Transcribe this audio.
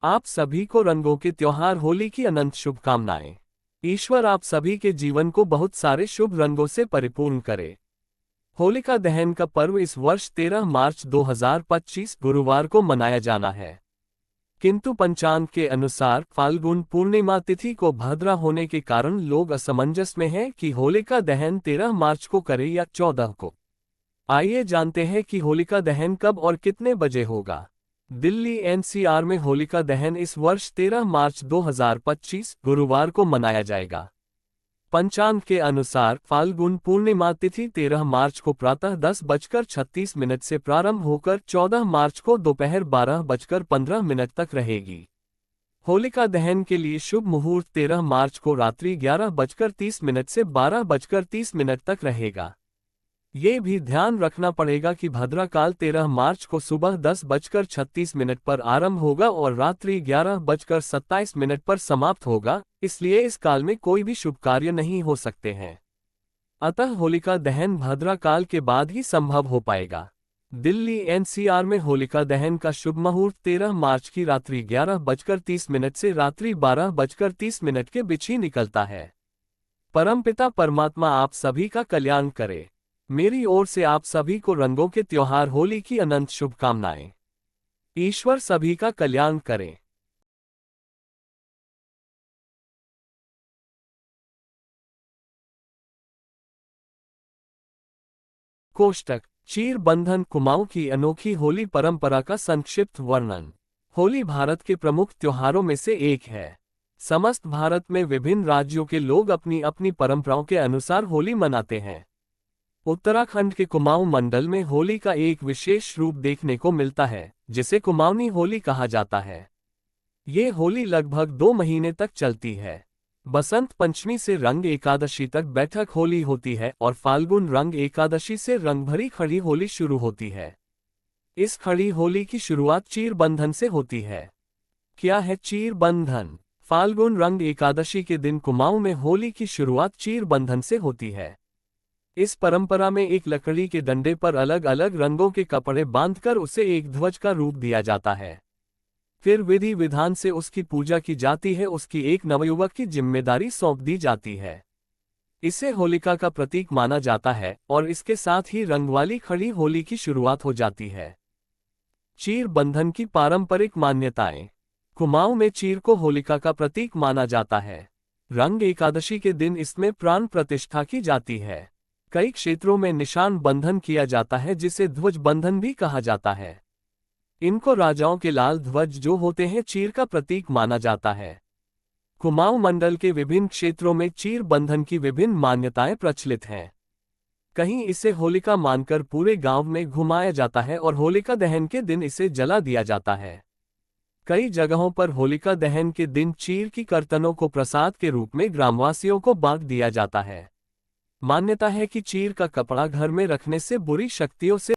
आप सभी को रंगों के त्योहार होली की अनंत शुभकामनाएं। ईश्वर आप सभी के जीवन को बहुत सारे शुभ रंगों से परिपूर्ण करे। होलिका दहन का पर्व इस वर्ष 13 मार्च 2025 गुरुवार को मनाया जाना है, किंतु पंचांग के अनुसार फाल्गुन पूर्णिमा तिथि को भद्रा होने के कारण लोग असमंजस में हैं कि होलिका दहन 13 मार्च को करे या 14 को। आइए जानते हैं कि होलिका दहन कब और कितने बजे होगा। दिल्ली एनसीआर में होलिका दहन इस वर्ष 13 मार्च 2025 गुरुवार को मनाया जाएगा। पंचांग के अनुसार फाल्गुन पूर्णिमा तिथि 13 मार्च को प्रातः 10:36 से प्रारंभ होकर 14 मार्च को दोपहर 12:15 तक रहेगी। होलिका दहन के लिए शुभ मुहूर्त 13 मार्च को रात्रि 11:30 से 12:30 तक रहेगा। ये भी ध्यान रखना पड़ेगा कि भद्रा काल 13 मार्च को सुबह 10:36 पर आरंभ होगा और रात्रि 11:27 पर समाप्त होगा, इसलिए इस काल में कोई भी शुभ कार्य नहीं हो सकते हैं। अतः होलिका दहन भद्रा काल के बाद ही संभव हो पाएगा। दिल्ली एनसीआर में होलिका दहन का शुभ मुहूर्त 13 मार्च की रात्रि 11:30 से रात्रि 12:30 के बीच ही निकलता है। परमपिता परमात्मा आप सभी का कल्याण करे। मेरी ओर से आप सभी को रंगों के त्योहार होली की अनंत शुभकामनाएं। ईश्वर सभी का कल्याण करे। कोष्टक चीर बंधन कुमाऊं की अनोखी होली परंपरा का संक्षिप्त वर्णन। होली भारत के प्रमुख त्योहारों में से एक है। समस्त भारत में विभिन्न राज्यों के लोग अपनी अपनी परंपराओं के अनुसार होली मनाते हैं। उत्तराखंड के कुमाऊं मंडल में होली का एक विशेष रूप देखने को मिलता है, जिसे कुमाऊनी होली कहा जाता है। ये होली लगभग 2 महीने तक चलती है। बसंत पंचमी से रंग एकादशी तक बैठक होली होती है और फाल्गुन रंग एकादशी से रंगभरी खड़ी होली शुरू होती है। इस खड़ी होली की शुरुआत चीर बंधन से होती है। क्या है चीर बंधन? फाल्गुन रंग एकादशी के दिन कुमाऊं में होली की शुरुआत चीर बंधन से होती है। इस परंपरा में एक लकड़ी के डंडे पर अलग अलग रंगों के कपड़े बांधकर उसे एक ध्वज का रूप दिया जाता है। फिर विधि विधान से उसकी पूजा की जाती है, उसकी एक नवयुवक की जिम्मेदारी सौंप दी जाती है। इसे होलिका का प्रतीक माना जाता है और इसके साथ ही रंग वाली खड़ी होली की शुरुआत हो जाती है। चीर बंधन की पारंपरिक मान्यताएं। कुमाऊं में चीर को होलिका का प्रतीक माना जाता है। रंग एकादशी के दिन इसमें प्राण प्रतिष्ठा की जाती है। कई क्षेत्रों में निशान बंधन किया जाता है, जिसे ध्वज बंधन भी कहा जाता है। इनको राजाओं के लाल ध्वज जो होते हैं चीर का प्रतीक माना जाता है। कुमाऊं मंडल के विभिन्न क्षेत्रों में चीर बंधन की विभिन्न मान्यताएं प्रचलित हैं। कहीं इसे होलिका मानकर पूरे गांव में घुमाया जाता है और होलिका दहन के दिन इसे जला दिया जाता है। कई जगहों पर होलिका दहन के दिन चीर की कर्तनों को प्रसाद के रूप में ग्रामवासियों को बांट दिया जाता है। मान्यता है कि चीर का कपड़ा घर में रखने से बुरी शक्तियों से